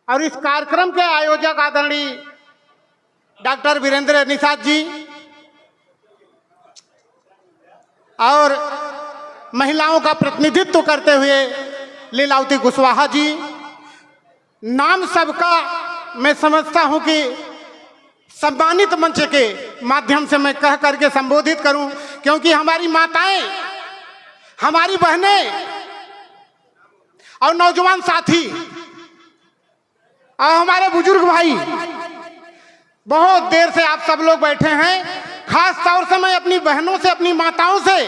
और इस कार्यक्रम के आयोजक आदरणीय डॉक्टर वीरेंद्र निषाद जी और महिलाओं का प्रतिनिधित्व करते हुए लीलावती कुशवाहा जी। नाम सबका मैं समझता हूं कि सम्मानित मंच के माध्यम से मैं कह करके संबोधित करूं, क्योंकि हमारी माताएं, हमारी बहनें और नौजवान साथी और हमारे बुजुर्ग भाई बहुत देर से आप सब लोग बैठे हैं। खास तौर से मैं अपनी बहनों से, अपनी माताओं से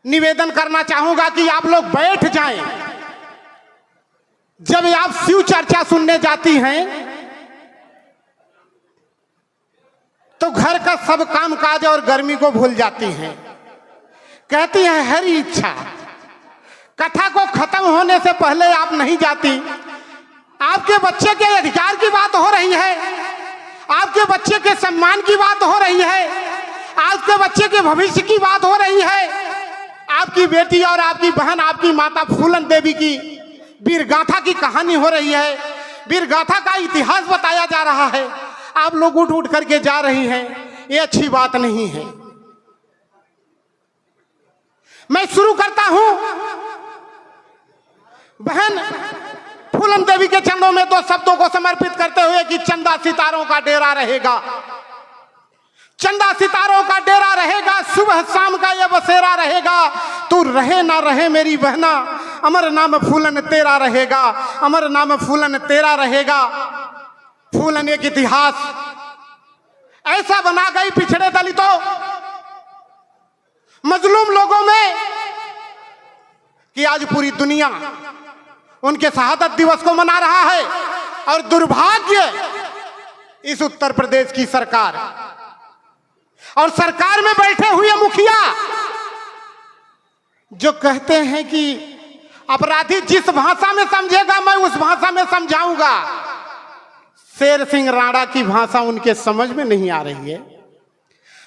निवेदन करना चाहूंगा कि आप लोग बैठ जाएं। जब आप शिव चर्चा सुनने जाती हैं तो घर का सब काम काज और गर्मी को भूल जाती हैं। कहती हैं हरी इच्छा। कथा को खत्म होने से पहले आप नहीं जाती। आपके बच्चे के अधिकार की बात हो रही है, आपके बच्चे के सम्मान की बात हो रही है, आपके बच्चे के भविष्य की बात हो रही है। आपकी बेटी और आपकी बहन, आपकी माता फूलन देवी की वीरगाथा की कहानी हो रही है, वीरगाथा का इतिहास बताया जा रहा है। आप लोग उठ उठ करके जा रही हैं, ये अच्छी बात नहीं है। मैं शुरू करता हूं। बहन फूलन देवी के चरणों में 2 शब्दों को समर्पित करते हुए कि चंदा सितारों का डेरा रहेगा, चंदा सितारों का डेरा रहेगा, सुबह शाम का ये बसेरा रहेगा। तू रहे ना रहे मेरी बहना, अमर नाम फूलन तेरा रहेगा, अमर नाम फूलन तेरा रहेगा। फूलन एक इतिहास ऐसा बना गई पिछड़े दलितों, मजलूम लोगों में कि आज पूरी दुनिया उनके शहादत दिवस को मना रहा है। और दुर्भाग्य इस उत्तर प्रदेश की सरकार और सरकार में बैठे हुए मुखिया जो कहते हैं कि अपराधी जिस भाषा में समझेगा मैं उस भाषा में समझाऊंगा। शेर सिंह राणा की भाषा उनके समझ में नहीं आ रही है।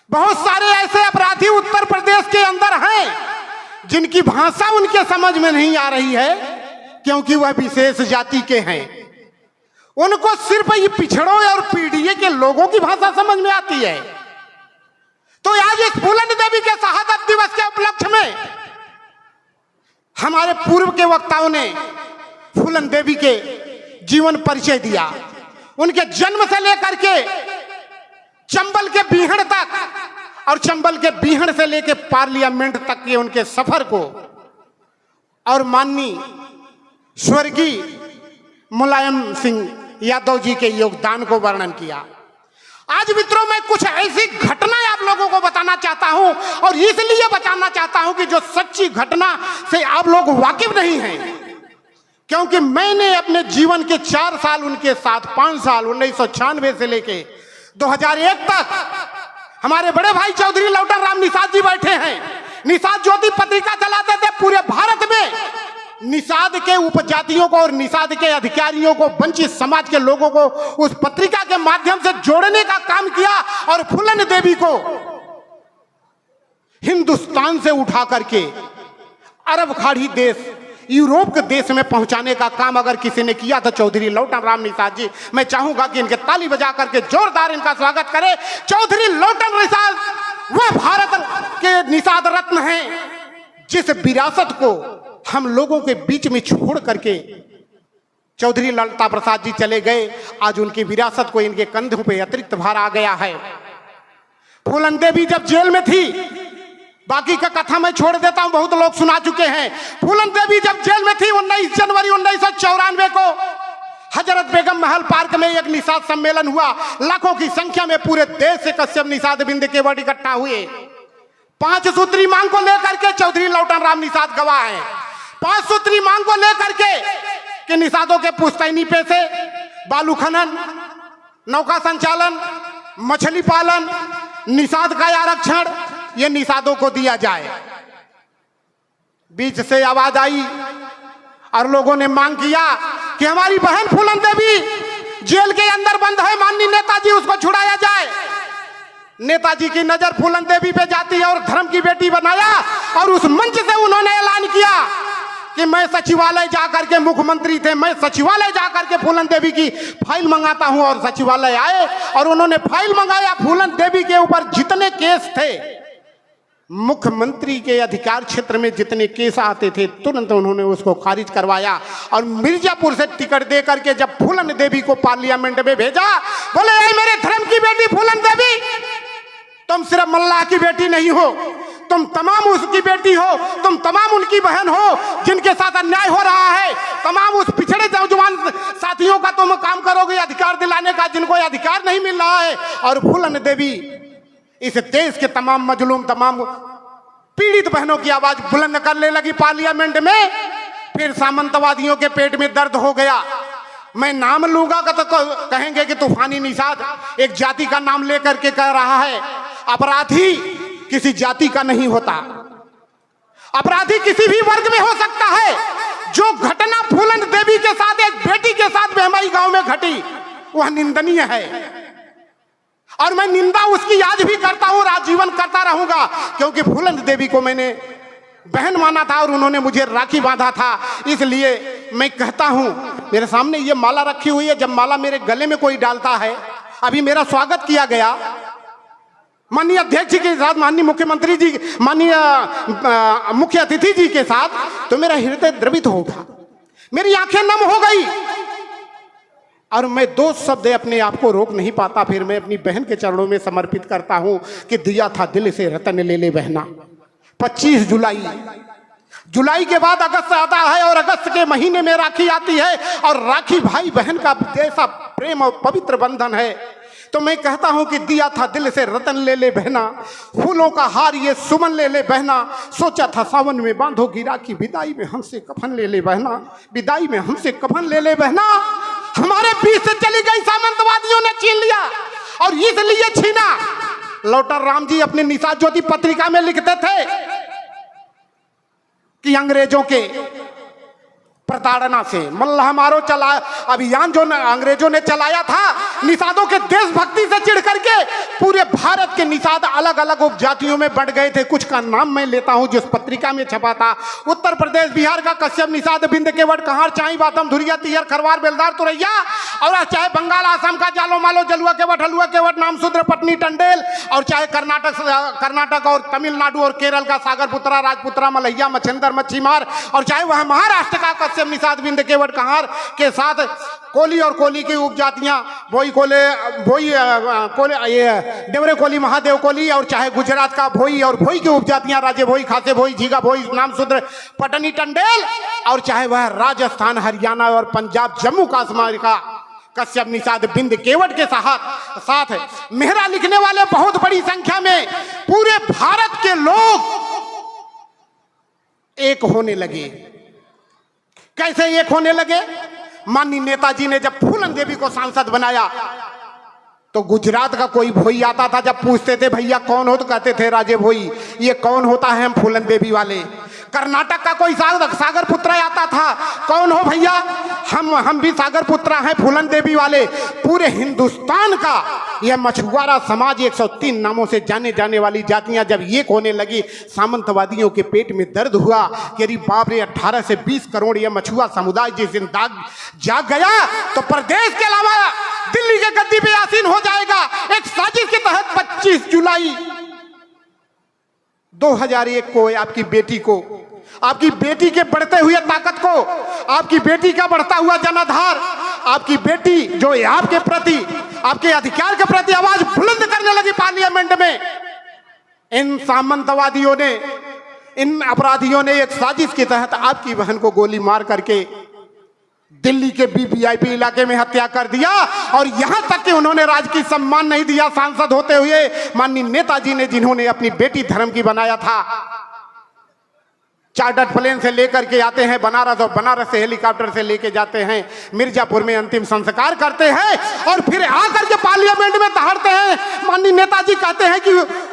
बहुत सारे ऐसे अपराधी उत्तर प्रदेश के अंदर हैं जिनकी भाषा उनके समझ में नहीं आ रही है, क्योंकि वह विशेष जाति के हैं। उनको सिर्फ ये पिछड़ों और पीढ़िए के लोगों की भाषा समझ में आती है। तो आज इस फूलन देवी के शहादत दिवस के उपलक्ष्य में हमारे पूर्व के वक्ताओं ने फूलन देवी के जीवन परिचय दिया। उनके जन्म से लेकर के चंबल के बीहड़ तक और चंबल के बीहड़ से लेकर पार्लियामेंट तक के उनके सफर को और माननीय स्वर्गीय मुलायम सिंह यादव जी के योगदान को वर्णन किया। आज मित्रों मैं कुछ ऐसी घटनाएं आप लोगों को बताना चाहता हूं, और इसलिए बताना चाहता हूं कि जो सच्ची घटना से आप लोग वाकिफ नहीं हैं, क्योंकि मैंने अपने जीवन के 4 साल उनके साथ, 5 साल 1996 से लेके 2001 तक हमारे बड़े भाई चौधरी लौटन राम निषाद जी बैठे हैं। निषाद ज्योति पत्रिका चलाते थे। पूरे भारत में निषाद के उपजातियों को और निषाद के अधिकारियों को, वंचित समाज के लोगों को उस पत्रिका के माध्यम से जोड़ने का काम किया और फूलन देवी को हिंदुस्तान से उठा करके अरब खाड़ी देश, यूरोप के देश में पहुंचाने का काम अगर किसी ने किया तो चौधरी लौटन राम निषाद जी। मैं चाहूंगा कि इनके ताली बजा करके जोरदार इनका स्वागत करें। चौधरी लौटन निषाद वह भारत के निषाद रत्न हैं जिस विरासत को हम लोगों के बीच में छोड़ करके चौधरी ललिता प्रसाद जी चले गए। आज उनकी विरासत को इनके कंधों पे अतिरिक्त भार आ गया है। फूलन देवी जब जेल में थी, बाकी का कथा मैं छोड़ देता हूं, बहुत लोग सुना चुके हैं। फूलन देवी जब जेल में थी 19 जनवरी 1994 को हजरत बेगम महल पार्क में एक निषाद सम्मेलन हुआ। लाखों की संख्या में पूरे देश से कश्यप निषाद बिंद के वर्ड इकट्ठा हुए। 5 सूत्री मांग को लेकर के चौधरी लौटन राम निषाद गवाह है। 5 सूत्री मांग को लेकर के कि निषादों के पुश्तैनी पेशे, बालू खनन, नौका संचालन, मछली पालन, निषाद का आरक्षण, ये निषादों को दिया जाए। बीच से आवाज आई और लोगों ने मांग किया कि हमारी बहन फूलन देवी जेल के अंदर बंद है, माननीय नेताजी उसको छुड़ाया जाए। नेताजी की नजर फूलन देवी पे जाती है और धर्म की बेटी बनाया, और उस मंच से उन्होंने ऐलान किया कि मैं सचिवालय जाकर के, मुख्यमंत्री थे, मैं सचिवालय जाकर के फूलन देवी की फाइल मंगाता हूं। और सचिवालय आए और उन्होंने फाइल मंगाया। फूलन देवी के ऊपर जितने केस थे, मुख्यमंत्री के अधिकार क्षेत्र में जितने केस आते थे, तुरंत उन्होंने उसको खारिज करवाया। और मिर्जापुर से टिकट दे करके जब फूलन देवी को पार्लियामेंट में भेजा, बोले ये मेरे धर्म की बेटी फूलन देवी, तुम सिर्फ मल्लाह की बेटी नहीं हो, तुम तमाम उसकी बेटी हो, तुम तमाम उनकी बहन हो जिनके साथ अन्याय हो रहा है। तमाम उस पिछड़े नौजवान साथियों का तुम काम करोगे अधिकार दिलाने का, जिनको अधिकार नहीं मिल रहा है। और फूलन देवी इस देश के तमाम मजलूम, तमाम पीड़ित बहनों की आवाज बुलंद करने लगी पार्लियामेंट में। फिर सामंतवादियों के पेट में दर्द हो गया। मैं नाम लूंगा तो कहेंगे कि तूफानी निषाद एक जाति का नाम लेकर के कह रहा है। अपराधी किसी जाति का नहीं होता, अपराधी किसी भी वर्ग में हो सकता है। जो घटना फूलन देवी के साथ, एक बेटी के साथ बहमाई गांव में घटी, वह निंदनीय है। और मैं निंदा उसकी आज भी करता हूं, आजीवन करता रहूंगा, क्योंकि फूलन देवी को मैंने बहन माना था और उन्होंने मुझे राखी बांधा था। इसलिए मैं कहता हूं, मेरे सामने ये माला रखी हुई है, जब माला मेरे गले में कोई डालता है, अभी मेरा स्वागत किया गया माननीय अध्यक्ष जी के साथ, माननीय मुख्यमंत्री जी, माननीय मुख्य अतिथि जी के साथ, तो मेरा हृदय द्रवित हो उठा, मेरी आंखें नम हो गई। और मैं दो शब्द अपने आप को रोक नहीं पाता। फिर मैं अपनी बहन के चरणों में समर्पित करता हूं कि दिया था दिल से रतन ले ले बहना। 25 जुलाई के बाद अगस्त आता है और अगस्त के महीने में राखी आती है। और राखी भाई बहन का जैसा प्रेम और पवित्र बंधन है। तो मैं कहता हूं कि दिया था दिल से रतन ले ले बहना, फूलों का हार ये सुमन ले ले बहना, सोचा था सावन में बांधोगी राखी, विदाई में हमसे कफन ले ले बहना, विदाई में हमसे कफन ले ले बहना। हमारे बीच से चली गई सामंतवादियों ने छीन लिया। और इसलिए छीना, लौटर राम जी अपने निषाद ज्योति पत्रिका में लिखते थे कि अंग्रेजों के प्रताड़ना से मल्लाह मारो चला अभियान जो अंग्रेजों ने चलाया था, निषादों के देशभक्ति से चिढ़ करके पूरे भारत के निषाद अलग अलग उपजातियों में बढ़ गए थे। कुछ का नाम मैं लेता हूं जिस पत्रिका में छपा था। उत्तर प्रदेश बिहार का कश्यप निषाद, बिंद केवट, कहार, चाई, बातम, धुरिया, तिहर, खरवार, बेलदार, तुरैया, और चाहे बंगाल आसाम का जालो मालो, जलुआ केवट, हलुआ केवट, नामशूद्र, पटनी, टंडेल, और चाहे कर्नाटक और तमिलनाडु और केरल का सागरपुत्रा, राजपुत्रा, मलैया, मच्छिंदर, मच्छीमार, और चाहे वह महाराष्ट्र का कश्यप निषाद, बिंद केवट, कहार के साथ कोली और कोली की उपजातियां, भोई कोले, ये देवरे कोली, महादेव कोली, और चाहे गुजरात का भोई और भोई की उपजातियां, राजे भोई, खासे भोई, झीगा भोई, नामशूद्र, पटनी, टंडेल, और चाहे वह राजस्थान, हरियाणा और पंजाब, जम्मू कश्मीर का कश्यप निषाद, बिंद केवट के साथ मेहरा लिखने वाले बहुत बड़ी संख्या में पूरे भारत के लोग एक होने लगे। कैसे एक होने लगे? माननीय नेताजी ने जब फूलन देवी को सांसद बनाया तो गुजरात का कोई भोई आता था, जब पूछते थे भैया कौन हो, तो कहते थे राजे भोई। ये कौन होता है? हम फूलन देवी वाले। कर्नाटक का कोई सागर पुत्रा आता था, कौन हो भैया? हम भी सागर पुत्रा हैं, फूलन देवी वाले। पूरे हिंदुस्तान का यह मछुआरा समाज, 103 नामों से जाने जाने वाली जातियां जब एक होने लगी, सामंतवादियों के पेट में दर्द हुआ कि अरे बाप रे, 18 से 20 करोड़ यह मछुआ समुदाय जिस दिन जाग गया तो प्रदेश के अलावा दिल्ली के गद्दी पे आसीन हो जाएगा। एक साजिश के तहत 25 जुलाई 2001 को आपकी बेटी को, आपकी बेटी के बढ़ते हुए ताकत को, आपकी बेटी का बढ़ता हुआ जनाधार, आपकी बेटी जो आपके प्रति, आपके अधिकार के प्रति आवाज बुलंद करने लगी पार्लियामेंट में, इन सामंतवादियों ने, इन अपराधियों ने एक साजिश के तहत आपकी बहन को गोली मार करके दिल्ली के वीवीआईपी इलाके में हत्या कर दिया। और यहां तक कि उन्होंने राजकीय सम्मान नहीं दिया सांसद होते हुए माननीय नेताजी ने, जिन्होंने अपनी बेटी धर्म की बनाया था। चार्टर्ड प्लेन से लेकर के आते हैं बनारस, और बनारस से हेलीकॉप्टर से लेके जाते हैं मिर्जापुर में, अंतिम संस्कार करते हैं, और फिर आकर के पार्लियामेंट में दहाड़ते हैं। माननीय नेताजी कहते हैं कि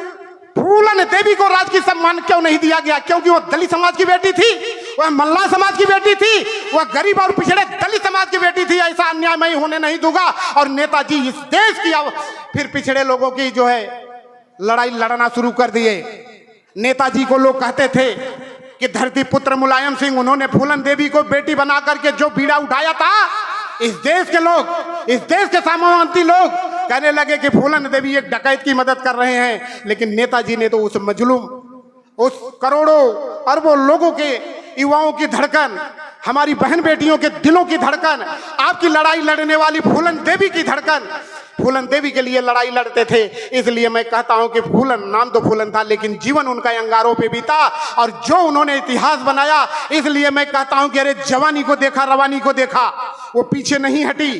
फूलन देवी को राजकीय सम्मान क्यों नहीं दिया गया? क्योंकि वो दलित समाज की बेटी थी, वह मल्ला समाज की बेटी थी, वह गरीब और पिछड़े दलित समाज की बेटी थी। ऐसा अन्याय मैं होने नहीं दूंगा। और नेताजी इस देश की फिर पिछड़े लोगों की जो है लड़ाई लड़ना शुरू कर दिए। नेताजी को लोग कहते थे कि धरती पुत्र मुलायम सिंह, उन्होंने फूलन देवी को बेटी बना करके जो बीड़ा उठाया था, इस देश के लोग, इस देश के सामंती लोग कहने लगे कि फूलन देवी एक डकैत की मदद कर रहे हैं। लेकिन नेताजी ने तो उस मजलूम, उस करोड़ों अरबों लोगों के, युवाओं की धड़कन, हमारी बहन बेटियों के दिलों की धड़कन, आपकी लड़ाई लड़ने वाली फूलन देवी की धड़कन, फूलन देवी के लिए लड़ाई लड़ते थे। इसलिए मैं कहता हूं कि फूलन, नाम तो फूलन था लेकिन जीवन उनका अंगारों पे बीता, और जो उन्होंने इतिहास बनाया, इसलिए मैं कहता हूं कि अरे जवानी को देखा, रवानी को देखा, वो पीछे नहीं हटी,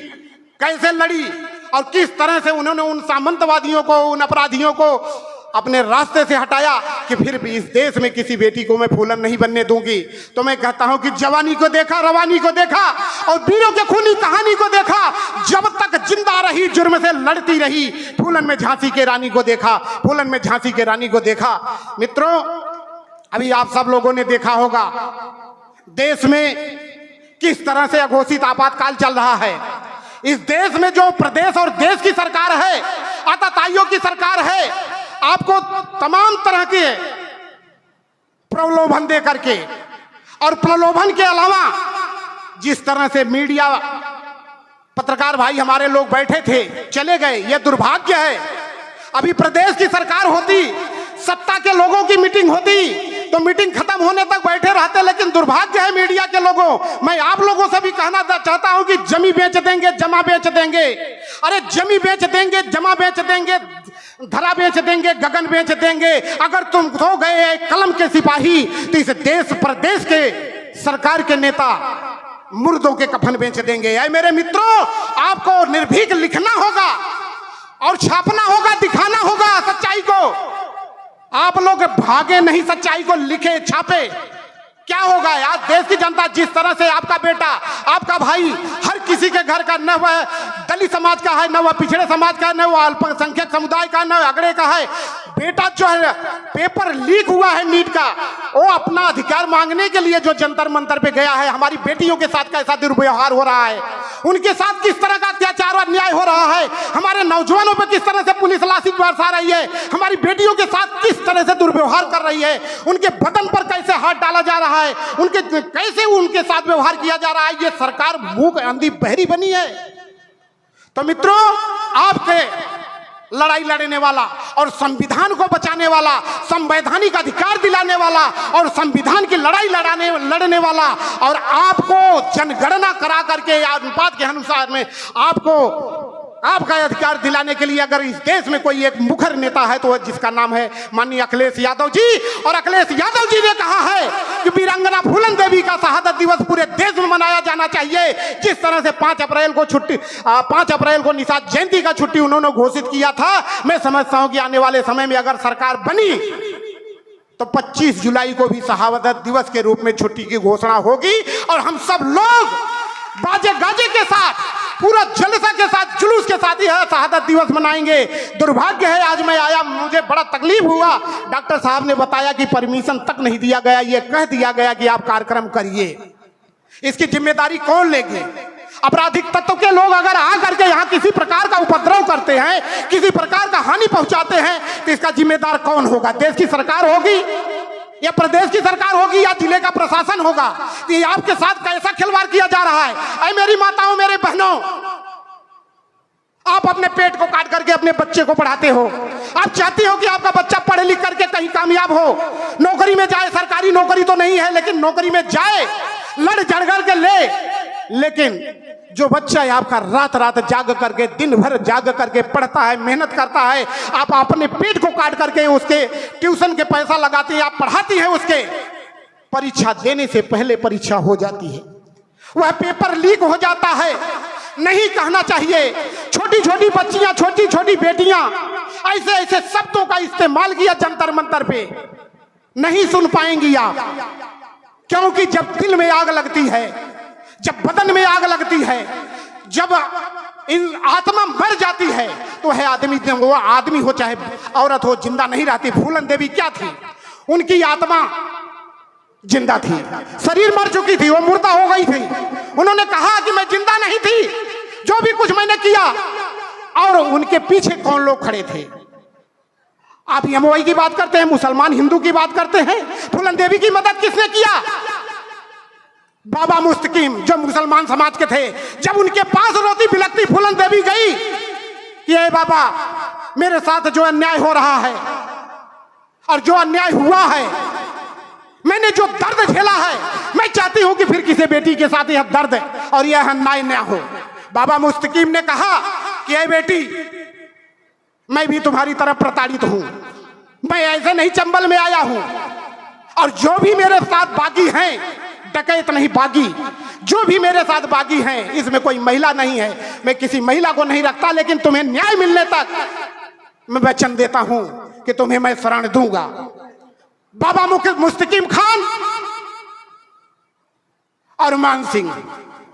कैसे लड़ी और किस तरह से उन्होंने उन सामंतवादियों को, उन अपराधियों को अपने रास्ते से हटाया कि फिर भी इस देश में किसी बेटी को मैं फूलन नहीं बनने दूंगी। तो मैं कहता हूं कि जवानी को देखा, रवानी को देखा और वीरों के खूनी कहानी को देखा, जब तक जिंदा रही जुर्म से लड़ती रही। फूलन में झांसी के रानी को देखा, फूलन में झांसी के रानी को देखा। मित्रों, अभी आप सब लोगों ने देखा होगा देश में किस तरह से अघोषित आपातकाल चल रहा है। इस देश में जो प्रदेश और देश की सरकार है, आतताइयों की सरकार है, आपको तमाम तरह के प्रलोभन दे करके, और प्रलोभन के अलावा जिस तरह से मीडिया, पत्रकार भाई हमारे लोग बैठे थे, चले गए, यह दुर्भाग्य है। अभी प्रदेश की सरकार होती, सत्ता के लोगों की मीटिंग होती तो मीटिंग खत्म होने तक बैठे रहते, लेकिन दुर्भाग्य है मीडिया के लोगों। मैं आप लोगों से भी कहना चाहता हूं कि जमी बेच देंगे, जमा बेच देंगे। अरे जमी बेच देंगे, जमा बेच देंगे, धरा बेच देंगे, गगन बेच देंगे। अगर तुम हो गए कलम के सिपाही तो इस देश प्रदेश के सरकार के नेता मुर्दों के कफन बेच देंगे। ऐ मेरे मित्रों, आपको निर्भीक लिखना होगा और छापना होगा, दिखाना होगा सच्चाई को। आप लोग भागे नहीं, सच्चाई को लिखे, छापे। क्या होगा यार, देश की जनता जिस तरह से आपका बेटा, आपका भाई, हर किसी के घर का, न वह दलित समाज का है, न वह पिछड़े समाज का है, न वह अल्पसंख्यक समुदाय का, न अगड़े का है, बेटा जो है पेपर लीक हुआ है नीट का, वो अपना अधिकार मांगने के लिए जो जंतर मंतर पे गया है, हमारी बेटियों के साथ कैसा दुर्व्यवहार हो रहा है, उनके साथ किस तरह का अत्याचार और अन्याय हो रहा है, हमारे नौजवानों पे किस तरह से पुलिस लाठी बरसा रही है, हमारी बेटियों के साथ किस तरह से दुर्व्यवहार कर रही है, उनके बदन पर कैसे हाथ डाला जा रहा है, उनके कैसे उनके साथ व्यवहार किया जा रहा है। ये सरकार मूक अंधी बहरी बनी है। तो मित्रों, आपके लड़ाई लड़ने वाला और संविधान को बचाने वाला, संवैधानिक अधिकार दिलाने वाला और संविधान की लड़ाई लड़ने वाला, और आपको जनगणना करा करके अनुपात के अनुसार में आपको आपका अधिकार दिलाने के लिए अगर इस देश में कोई एक मुखर नेता है तो जिसका नाम है माननीय अखिलेश यादव जी। और अखिलेश यादव जी ने कहा है कि वीरांगना फूलन देवी का शहादत दिवस पूरे देश में मनाया जाना चाहिए। जिस तरह से 5 अप्रैल को निषाद जयंती का छुट्टी उन्होंने घोषित किया था, मैं समझता हूं कि आने वाले समय में अगर सरकार बनी तो 25 जुलाई को भी शहादत दिवस के रूप में छुट्टी की घोषणा होगी और हम सब लोग बाजे गाजे के साथ, पूरा जलसा के साथ, जुलूस के साथ ही है शहादत दिवस मनाएंगे। दुर्भाग्य है, आज मैं आया, मुझे बड़ा तकलीफ हुआ, डॉक्टर साहब ने बताया कि परमिशन तक नहीं दिया गया, ये कह दिया गया कि आप कार्यक्रम करिए। इसकी जिम्मेदारी कौन लेंगे? आपराधिक तत्व के लोग अगर आ करके यहाँ किसी प्रकार का उपद्रव करते हैं, किसी प्रकार का हानि पहुंचाते हैं, तो इसका जिम्मेदार कौन होगा? देश की सरकार होगी या प्रदेश की सरकार होगी या जिले का प्रशासन होगा? कि आपके साथ कैसा खिलवाड़ किया जा रहा है। ऐ मेरी माताओं, मेरे बहनों, आप अपने पेट को काट करके अपने बच्चे को पढ़ाते हो, आप चाहती हो कि आपका बच्चा पढ़ लिख करके कहीं कामयाब हो, नौकरी में जाए, सरकारी नौकरी तो नहीं है लेकिन नौकरी में जाए, लड़ झगड़ के ले। लेकिन जो बच्चा है आपका रात रात जाग करके, दिन भर जाग करके पढ़ता है, मेहनत करता है, आप अपने पेट को काट करके उसके ट्यूशन के पैसा लगाती है, आप पढ़ाती है, उसके परीक्षा देने से पहले परीक्षा हो जाती है, वह पेपर लीक हो जाता है। नहीं कहना चाहिए। छोटी छोटी बच्चियां, छोटी छोटी बेटियां ऐसे ऐसे शब्दों का इस्तेमाल किया जंतर मंतर पे, नहीं सुन पाएंगी आप, क्योंकि जब दिल में आग लगती है, जब बदन में आग लगती है, जब इन आत्मा मर जाती है तो है आदमी, वो आदमी हो चाहे औरत हो, जिंदा नहीं रहती। फूलन देवी क्या थी? उनकी आत्मा जिंदा थी, शरीर मर चुकी थी, वो मुर्दा हो गई थी। उन्होंने कहा कि मैं जिंदा नहीं थी, जो भी कुछ मैंने किया। और उनके पीछे कौन लोग खड़े थे? आप एमओआई की बात करते हैं, मुसलमान हिंदू की बात करते हैं। फूलन देवी की मदद किसने किया? बाबा मुस्तकीम जो मुसलमान समाज के थे, जब उनके पास रोती बिलखती फूलन देवी गई कि ए बाबा, मेरे साथ जो अन्याय हो रहा है और जो अन्याय हुआ है, मैंने जो दर्द झेला है, मैं चाहती हूं कि फिर किसी बेटी के साथ यह दर्द और यह अन्याय न हो। बाबा मुस्तकीम ने कहा कि ए बेटी, मैं भी तुम्हारी तरफ प्रताड़ित हूं, मैं ऐसे नहीं चंबल में आया हूं, और जो भी मेरे साथ बागी हैं, डकैत नहीं बागी, जो भी मेरे साथ बागी हैं, इसमें कोई महिला नहीं है, मैं किसी महिला को नहीं रखता, लेकिन तुम्हें न्याय मिलने तक मैं वचन देता हूं कि तुम्हें मैं शरण दूंगा। बाबा मुस्तकीम खान और मान सिंह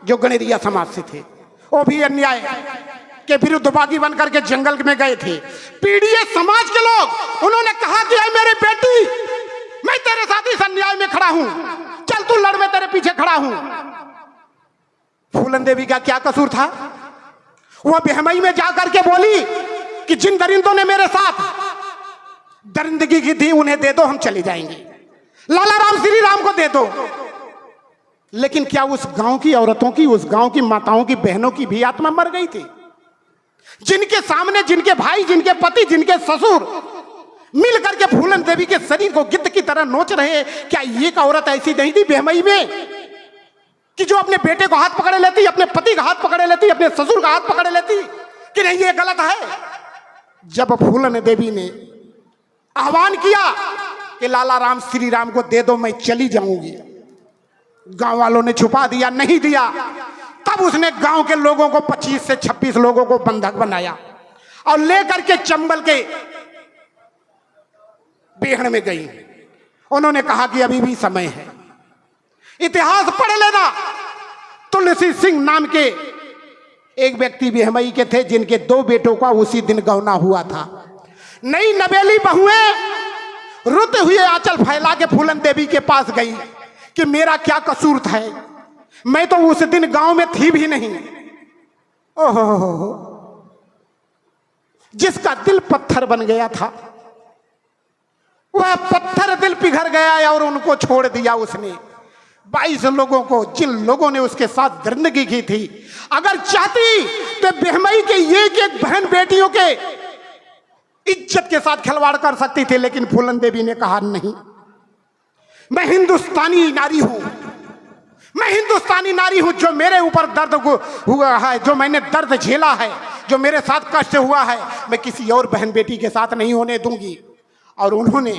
जो गणेरिया समाज से थे, वो भी अन्याय के विरुद्ध बागी बनकर के जंगल में गए थे। पीड़ित समाज के लोग, उन्होंने कहा कि ऐ मेरी बेटी, मैं तेरे साथ इस अन्याय में खड़ा हूं, चल तू लड़, मैं तेरे पीछे खड़ा हूं। फूलन देवी का क्या कसूर था? वह बेहमई में जाकर के बोली कि जिन दरिंदों ने मेरे साथ दरिंदगी की थी, उन्हें दे दो, हम चले जाएंगे, लाला राम श्री राम को दे दो। लेकिन क्या उस गांव की औरतों की, उस गांव की माताओं की, बहनों की भी आत्मा मर गई थी? जिनके सामने जिनके भाई, जिनके पति, जिनके ससुर मिल करके फूलन देवी के शरीर को गिद्ध की तरह नोच रहे, क्या एक औरत ऐसी नहीं थी बेहमई में कि जो अपने बेटे को हाथ पकड़े लेती, अपने पति का हाथ पकड़े लेती, अपने ससुर का हाथ पकड़े लेती कि नहीं ये गलत है? जब फूलन देवी ने आह्वान किया कि लाला राम श्री राम को दे दो, मैं चली जाऊंगी, गांव वालों ने छुपा दिया, नहीं दिया। तब उसने गांव के लोगों को 25 से 26 लोगों को बंधक बनाया और लेकर के चंबल के बेहड़ में गई। उन्होंने कहा कि अभी भी समय है, इतिहास पढ़ लेना। तुलसी सिंह नाम के एक व्यक्ति बेहमई के थे, जिनके 2 बेटों का उसी दिन गौना हुआ था। नई नवेली बहुएं रुते हुए आंचल फैला के फूलन देवी के पास गई कि मेरा क्या कसूर था, मैं तो उस दिन गांव में थी भी नहीं। ओहो, जिसका दिल पत्थर बन गया था, वह पत्थर दिल पिघल गया और उनको छोड़ दिया उसने। 22 लोगों को, जिन लोगों ने उसके साथ दरिंदगी की थी, अगर चाहती तो बेहमई के एक एक बहन बेटियों के इज्जत के साथ खिलवाड़ कर सकती थी, लेकिन फूलन देवी ने कहा नहीं, मैं हिंदुस्तानी नारी हूं, मैं हिंदुस्तानी नारी हूं। जो मेरे ऊपर दर्द हुआ है, जो मैंने दर्द झेला है, जो मेरे साथ कष्ट हुआ है, मैं किसी और बहन बेटी के साथ नहीं होने दूंगी। और उन्होंने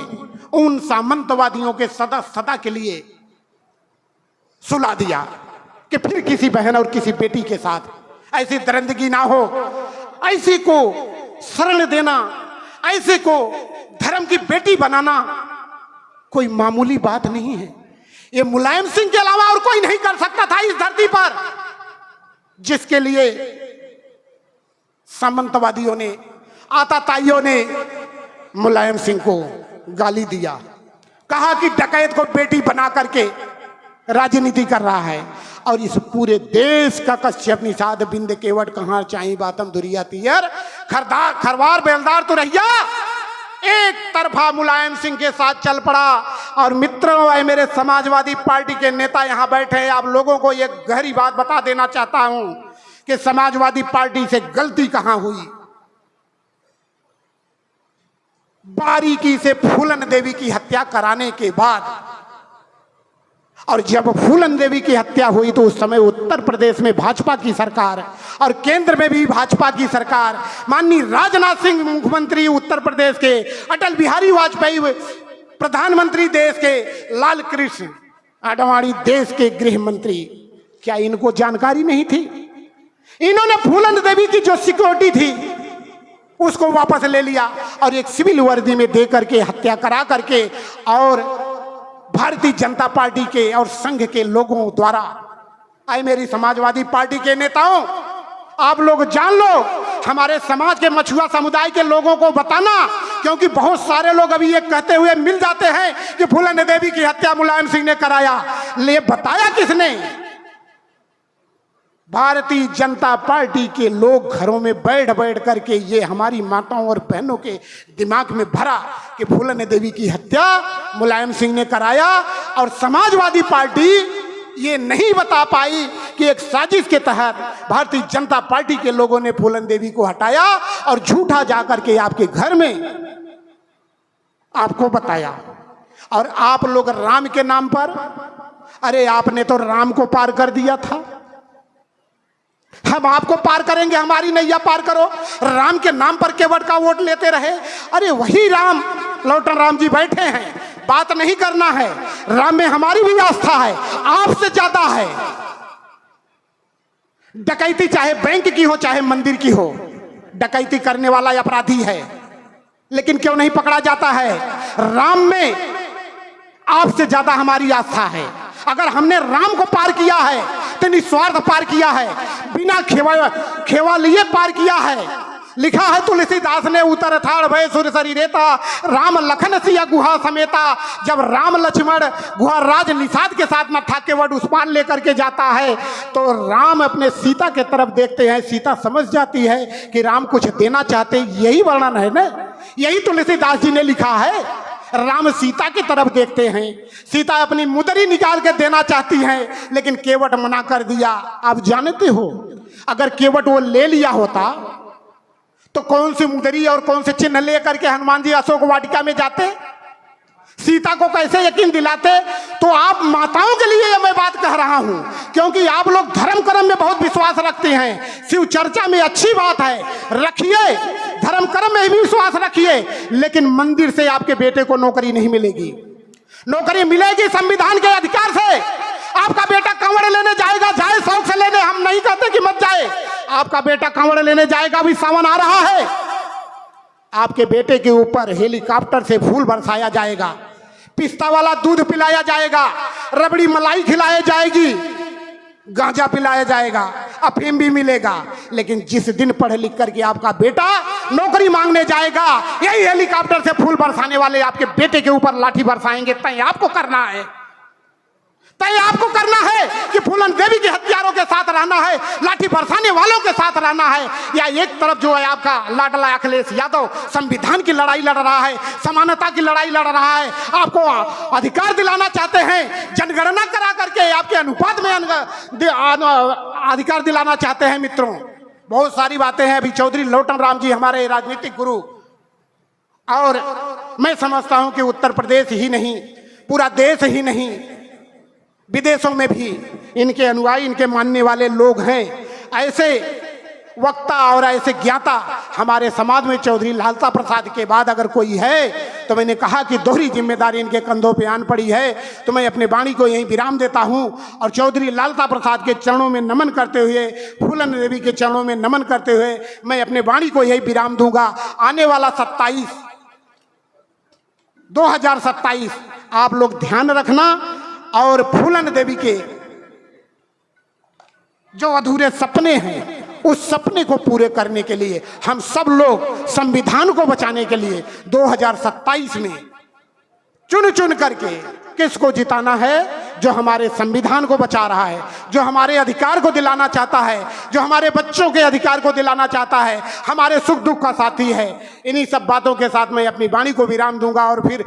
उन सामंतवादियों के सदा के लिए सुला दिया कि फिर किसी बहन और किसी बेटी के साथ ऐसी दरिंदगी ना हो, ऐसी को शरण देना, ऐसे को धर्म की बेटी बनाना कोई मामूली बात नहीं है। ये मुलायम सिंह के अलावा और कोई नहीं कर सकता था इस धरती पर, जिसके लिए सामंतवादियों ने, आताताइयों ने मुलायम सिंह को गाली दिया, कहा कि डकैत को बेटी बना करके राजनीति कर रहा है। और इस पूरे देश का कश्यप निषाद बिंद केवट कहां चाही बातम दुरिया तियर खरवार बेलदार तो रहिया एक तरफा मुलायम सिंह के साथ चल पड़ा। और मित्रों, मेरे समाजवादी पार्टी के नेता यहां बैठे हैं, आप लोगों को एक गहरी बात बता देना चाहता हूं कि समाजवादी पार्टी से गलती कहां हुई। बारीकी से फूलन देवी की हत्या कराने के बाद, और जब फूलन देवी की हत्या हुई तो उस समय उत्तर प्रदेश में भाजपा की सरकार और केंद्र में भी भाजपा की सरकार, माननीय राजनाथ सिंह मुख्यमंत्री उत्तर प्रदेश के, अटल बिहारी वाजपेयी प्रधानमंत्री देश के, लाल कृष्ण आडवाणी देश के गृह मंत्री, क्या इनको जानकारी नहीं थी? इन्होंने फूलन देवी की जो सिक्योरिटी थी उसको वापस ले लिया और एक सिविल वर्दी में दे करके हत्या करा करके, और भारतीय जनता पार्टी के और संघ के लोगों द्वारा, आए मेरी समाजवादी पार्टी के नेताओं, आप लोग जान लो, हमारे समाज के मछुआ समुदाय के लोगों को बताना, क्योंकि बहुत सारे लोग अभी ये कहते हुए मिल जाते हैं कि फूलन देवी की हत्या मुलायम सिंह ने कराया। ले बताया किसने? भारतीय जनता पार्टी के लोग घरों में बैठ बैठ करके ये हमारी माताओं और बहनों के दिमाग में भरा कि फूलन देवी की हत्या मुलायम सिंह ने कराया, और समाजवादी पार्टी ये नहीं बता पाई कि एक साजिश के तहत भारतीय जनता पार्टी के लोगों ने फूलन देवी को हटाया और झूठा जाकर के आपके घर में आपको बताया। और आप लोग राम के नाम पर, अरे आपने तो राम को पार कर दिया था, हम आपको पार करेंगे, हमारी नैया पार करो। राम के नाम पर केवट का वोट लेते रहे। अरे वही राम, लौटन राम जी बैठे हैं, बात नहीं करना है। राम में हमारी भी आस्था है, आपसे ज्यादा है। डकैती चाहे बैंक की हो चाहे मंदिर की हो, डकैती करने वाला अपराधी है, लेकिन क्यों नहीं पकड़ा जाता है? राम में आपसे ज्यादा हमारी आस्था है। अगर हमने राम को पार किया है तो निस्वार्थ पार किया है, बिना खेवा लिए पार किया है। लिखा है तुलसीदास ने, उतर ठाड़ भय सुर शरीरेता, राम लखन सिया गुहा समेता। जब राम लक्ष्मण गुहा राज निषाद के साथ में ठाके वड उस पार लेकर के जाता है तो राम अपने सीता के तरफ देखते हैं, सीता समझ जाती है कि राम कुछ देना चाहते। यही वर्णन है ना, यही तुलसीदास जी ने लिखा है। राम सीता की तरफ देखते हैं, सीता अपनी मुदरी निकाल के देना चाहती है, लेकिन केवट मना कर दिया। आप जानते हो, अगर केवट वो ले लिया होता तो कौन सी मुदरी और कौन से चिन्ह लेकर के हनुमान जी अशोक वाटिका में जाते? सीता को कैसे यकीन दिलाते? तो आप माताओं के लिए मैं बात कह रहा हूं, क्योंकि आप लोग धर्म कर्म में बहुत विश्वास रखते हैं। शिव चर्चा में अच्छी बात है, रखिए, धर्म कर्म में भी विश्वास रखिए, लेकिन मंदिर से आपके बेटे को नौकरी नहीं मिलेगी। नौकरी मिलेगी संविधान के अधिकार से। आपका बेटा कांवड़ लेने जाएगा, जाए शौक से लेने, हम नहीं कहते कि मत जाए। आपका बेटा कांवड़ लेने जाएगा, अभी सावन आ रहा है, आपके बेटे के ऊपर हेलीकॉप्टर से फूल बरसाया जाएगा, पिस्ता वाला दूध पिलाया जाएगा, रबड़ी मलाई खिलाई जाएगी, गांजा पिलाया जाएगा, अफीम भी मिलेगा। लेकिन जिस दिन पढ़ लिख करके आपका बेटा नौकरी मांगने जाएगा, यही हेलीकॉप्टर से फूल बरसाने वाले आपके बेटे के ऊपर लाठी बरसाएंगे। तय आपको करना है, तय आपको करना है कि फूलन देवी के हथियारों के साथ रहना है, लाठी बरसाने वालों के साथ रहना है, या एक तरफ जो है आपका लाडला अखिलेश यादव संविधान की लड़ाई लड़ रहा है, समानता की लड़ाई लड़ रहा है, आपको अधिकार दिलाना चाहते हैं, जनगणना करा करके आपके अनुपात में अधिकार दिलाना चाहते हैं। मित्रों, बहुत सारी बातें हैं। अभी चौधरी लौटन राम जी हमारे राजनीतिक गुरु, और मैं समझता हूं कि उत्तर प्रदेश ही नहीं, पूरा देश ही नहीं, विदेशों में भी इनके अनुयायी, इनके मानने वाले लोग हैं। ऐसे वक्ता और ऐसे ज्ञाता हमारे समाज में चौधरी लालता प्रसाद के बाद अगर कोई है, तो मैंने कहा कि दोहरी जिम्मेदारी इनके कंधों पे आन पड़ी है। तो मैं अपने वाणी को यहीं विराम देता हूं और चौधरी लालता प्रसाद के चरणों में नमन करते हुए, फूलन देवी के चरणों में नमन करते हुए मैं अपने वाणी को यही विराम दूंगा। आने वाला 2027 आप लोग ध्यान रखना, और फूलन देवी के जो अधूरे सपने हैं उस सपने को पूरे करने के लिए हम सब लोग संविधान को बचाने के लिए 2027 में चुन चुन करके किसको जिताना है? जो हमारे संविधान को बचा रहा है, जो हमारे अधिकार को दिलाना चाहता है, जो हमारे बच्चों के अधिकार को दिलाना चाहता है, हमारे सुख दुख का साथी है। इन्हीं सब बातों के साथ मैं अपनी वाणी को विराम दूंगा और फिर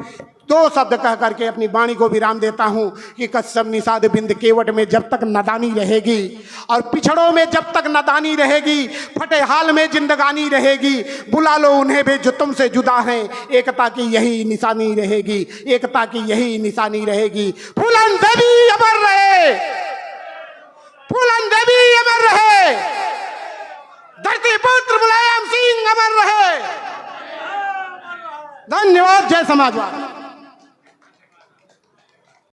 2 शब्द कह करके अपनी वाणी को विराम देता हूं कि कसम निषाद बिंद केवट में जब तक नादानी रहेगी और पिछड़ों में जब तक नादानी रहेगी, फटे हाल में जिंदगानी रहेगी, बुला लो उन्हें भी जो तुमसे जुदा हैं, एकता की यही निशानी रहेगी, एकता की यही निशानी रहेगी। फूलन देवी अमर रहे, फूलन देवी अमर रहे, धरती पुत्र मुलायम सिंह अमर रहे। धन्यवाद। जय समाजवाद।